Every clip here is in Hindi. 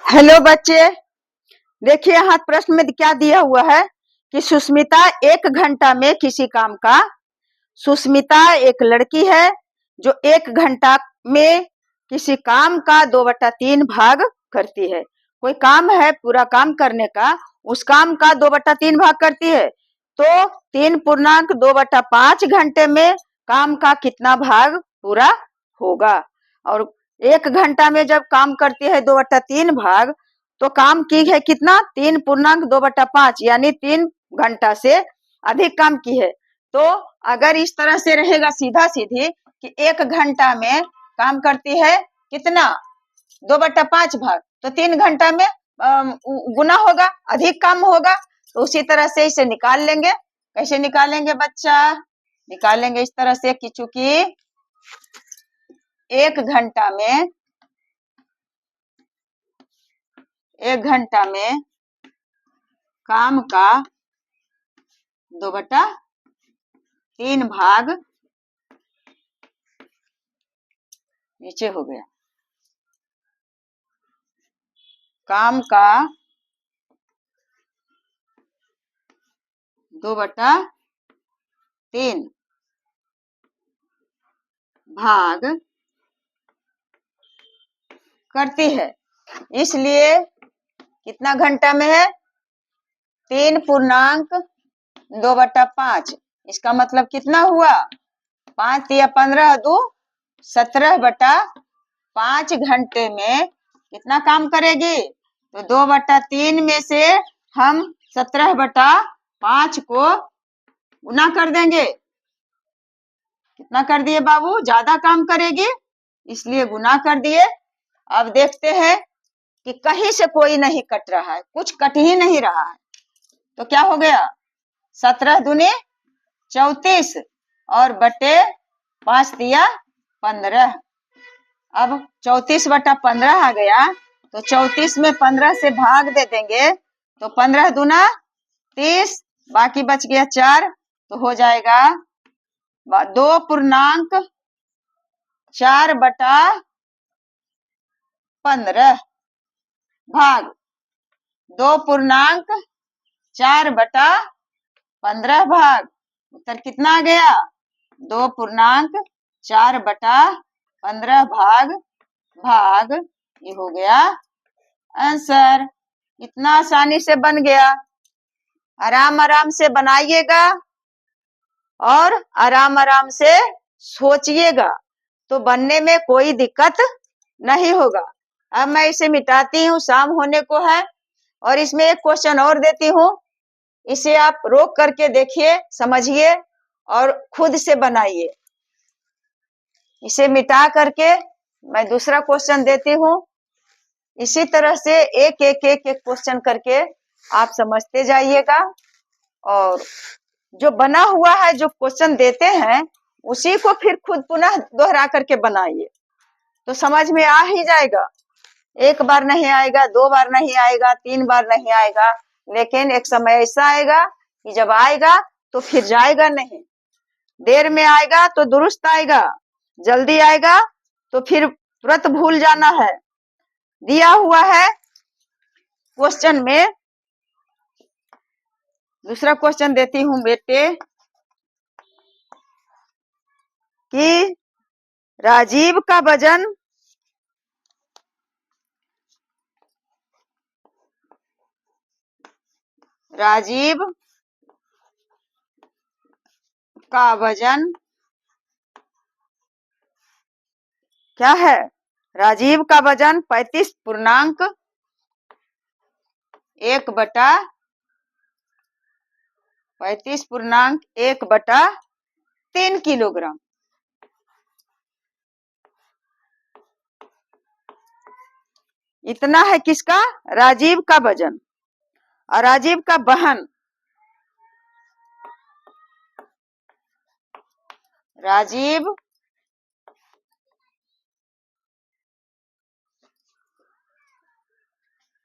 हेलो बच्चे, देखिए यहाँ प्रश्न में क्या दिया हुआ है कि सुष्मिता 1 घंटा में किसी काम का। सुष्मिता एक लड़की है जो 1 घंटा में किसी काम का 2/3 भाग करती है। कोई काम है पूरा काम करने का, उस काम का 2/3 भाग करती है, तो 3.2/5 घंटे में काम का कितना भाग पूरा होगा। और 1 घंटा में जब काम करती है 2/3 भाग, तो काम की है कितना 3.2/5 यानी 3 घंटा से अधिक काम की है। तो अगर इस तरह से रहेगा सीधा सीधी कि 1 घंटा में काम करती है कितना 2/5 भाग, तो 3 घंटा में गुना होगा, अधिक काम होगा। तो उसी तरह से इसे निकाल लेंगे। कैसे निकालेंगे बच्चा? निकालेंगे इस तरह से कि चूंकि 1 घंटा में काम का 2/3 भाग नीचे हो गया। काम का 2/3 भाग करती है, इसलिए कितना घंटा में है 3.2/5। इसका मतलब कितना हुआ 5 या 15 दो 17/5 घंटे में कितना काम करेगी। तो 2/3 में से हम 17/5 को गुना कर देंगे। कितना कर दिए बाबू? ज्यादा काम करेगी इसलिए गुना कर दिए। अब देखते हैं कि कहीं से कोई नहीं कट रहा है, कुछ कट ही नहीं रहा है। तो क्या हो गया 17 दूनी 34 और बटे 5 दिया 15। अब 34/15 आ गया, तो 34 में 15 से भाग दे देंगे तो 15 दूना 30, बाकी बच गया 4, तो हो जाएगा 2.4/15 भाग 2.4/15 भाग। उत्तर कितना आ गया 2.4/15 भाग ये हो गया आंसर। इतना आसानी से बन गया। आराम आराम से बनाइएगा और आराम आराम से सोचिएगा, तो बनने में कोई दिक्कत नहीं होगा। अब मैं इसे मिटाती हूँ, शाम होने को है। और इसमें एक क्वेश्चन और देती हूँ, इसे आप रोक करके देखिए, समझिए और खुद से बनाइए। इसे मिटा करके मैं दूसरा क्वेश्चन देती हूँ। इसी तरह से एक एक एक एक क्वेश्चन करके आप समझते जाइएगा, और जो बना हुआ है जो क्वेश्चन देते हैं उसी को फिर खुद पुनः दोहरा करके बनाइए, तो समझ में आ ही जाएगा। एक बार नहीं आएगा, 2 बार नहीं आएगा, 3 बार नहीं आएगा, लेकिन एक समय ऐसा आएगा कि जब आएगा तो फिर जाएगा नहीं। देर में आएगा तो दुरुस्त आएगा, जल्दी आएगा तो फिर तुरंत भूल जाना है। दिया हुआ है क्वेश्चन में, दूसरा क्वेश्चन देती हूँ बेटे कि राजीव का वजन क्या है? राजीव का वजन 35.1/3 किलोग्राम। इतना है किसका? राजीव का वजन। और राजीव का वहन, राजीव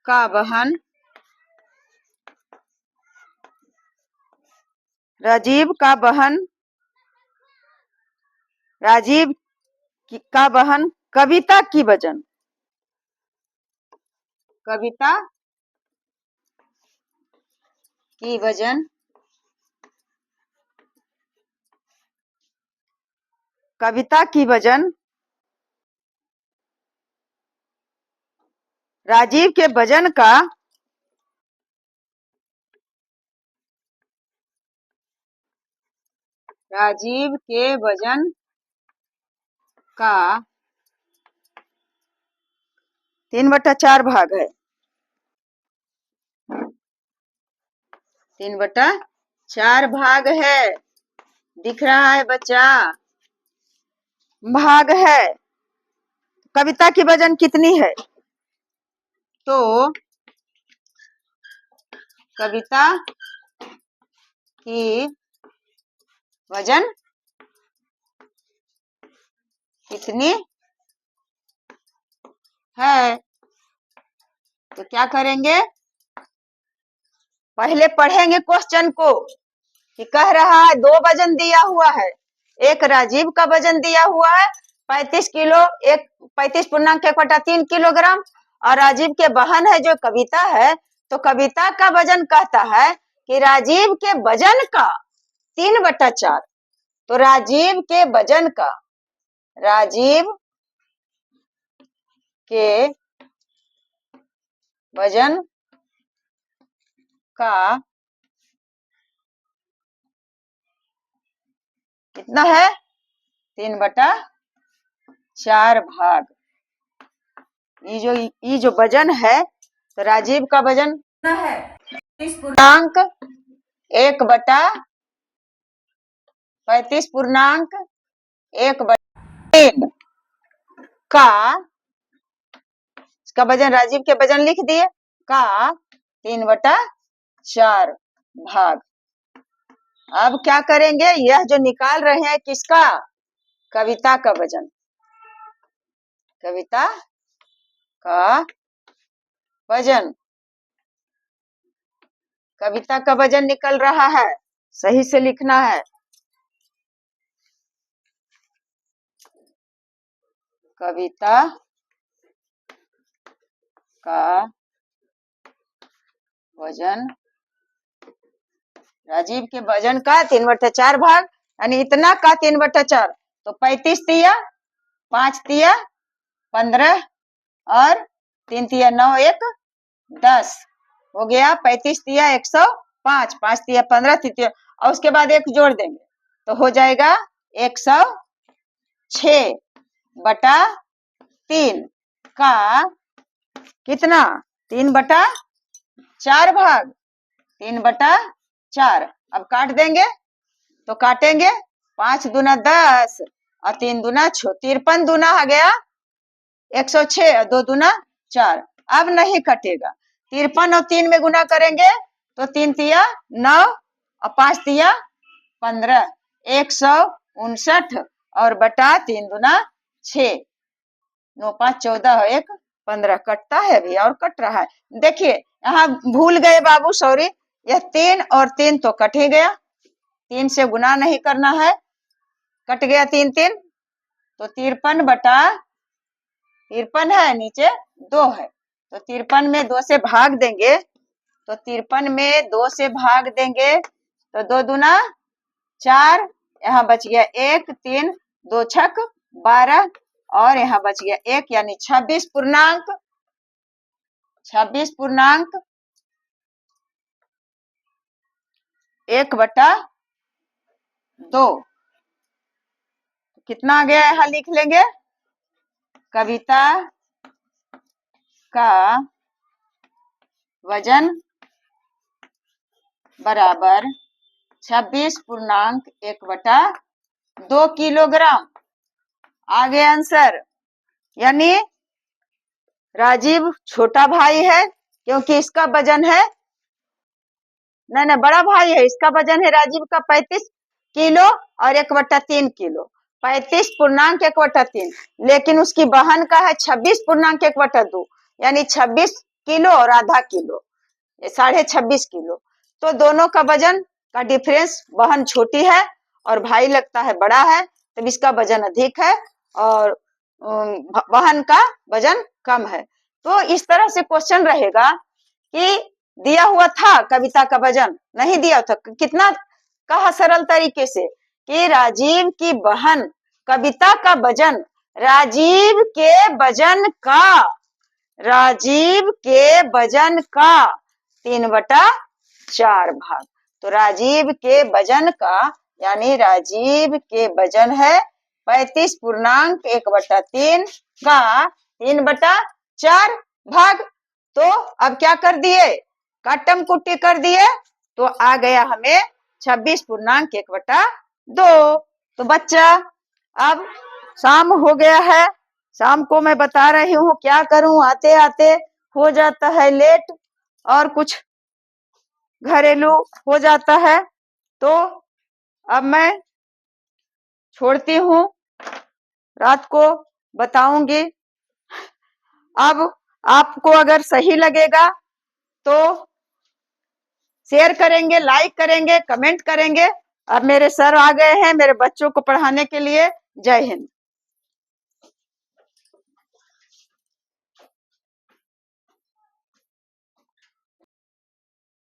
का वहन, राजीव का वहन कविता की वजन। कविता की वजन राजीव के वजन का राजीव के वजन का 3/4 भाग है। 3/4 भाग है। दिख रहा है बच्चा? भाग है। कविता की वजन कितनी है? तो कविता की वजन कितनी है? तो क्या करेंगे? पहले पढ़ेंगे क्वेश्चन को कि कह रहा है 2 वजन दिया हुआ है। एक राजीव का वजन दिया हुआ है 35 किलो, एक 35.1/3 किलोग्राम, और राजीव के बहन है जो कविता है, तो कविता का वजन कहता है कि राजीव के वजन का 3/4। तो राजीव के वजन का कितना है? 3/4 भाग। ये जो वजन है, तो राजीव का वजन कितना है? 35.1/3 का इसका वजन, राजीव के वजन लिख दिए, का 3/4 भाग। अब क्या करेंगे? यह जो निकाल रहे हैं किसका? कविता का वजन। कविता का वजन, कविता का वजन निकल रहा है। सही से लिखना है। कविता का वजन, राजीव के वजन का 3/4 भाग, यानी इतना का 3/4। तो 35 तिया 5 तिया 15 और 3 तिया 9, 1 10 हो गया। 35 तिया 105, 5 तिया 15, तिया और उसके बाद 1 जोड़ देंगे तो हो जाएगा 106/3 का कितना? 3/4 भाग। 3/4। अब काट देंगे तो काटेंगे 5 दूना 10 और 3 दूना 6, 53 दूना आ गया 106 और 2 दूना 4। अब नहीं कटेगा। 53 और 3 में गुना करेंगे तो 3 तिया 9 और 5 तिया 15, 159 और बटा 3 दूना 6, 9 5 14 और 1 15। कटता है भी और कट रहा है। देखिए यहाँ भूल गए बाबू, सॉरी, यह 3 और 3 तो कट ही गया। 3 से गुना नहीं करना है, कट गया 3 3। तो 53 है, नीचे 2 है, तो 53 में 2 से भाग देंगे। तो 53 में 2 से भाग देंगे तो 2 दूना 4, यहाँ बच गया 1, 3 2 छक 12 और यहाँ बच गया 1, यानी 26.1/2। कितना आ गया? यहाँ लिख लेंगे। कविता का वजन बराबर 26.1/2 किलोग्राम। आ गया आंसर। यानी राजीव छोटा भाई है क्योंकि इसका वजन है, नहीं बड़ा भाई है, इसका वजन है राजीव का 35 किलो और 1/3 किलो। 35.1/3, लेकिन उसकी बहन का है 26.1/2, यानी 26 किलो और आधा किलो, 26.5 किलो। तो दोनों का वजन का डिफरेंस, बहन छोटी है और भाई लगता है बड़ा है, तो इसका वजन अधिक है और बहन का वजन कम है। तो इस तरह से क्वेश्चन रहेगा कि दिया हुआ था कविता का वजन, नहीं दिया था, कितना कहा सरल तरीके से कि राजीव की बहन कविता का वजन राजीव के वजन का, राजीव के वजन का 3/4 भाग। तो राजीव के वजन का यानी राजीव के वजन है 35.1/3 का 3/4 भाग। तो अब क्या कर दिए, काटम कुट्टी कर दिए, तो आ गया हमें 26.1/2। तो बच्चा अब शाम हो गया है, शाम को मैं बता रही हूँ क्या करूं, आते आते हो जाता है लेट और कुछ घरेलू हो जाता है, तो अब मैं छोड़ती हूँ, रात को बताऊंगी। अब आपको अगर सही लगेगा तो शेयर करेंगे, लाइक करेंगे, कमेंट करेंगे। अब मेरे सर आ गए हैं मेरे बच्चों को पढ़ाने के लिए। जय हिंद।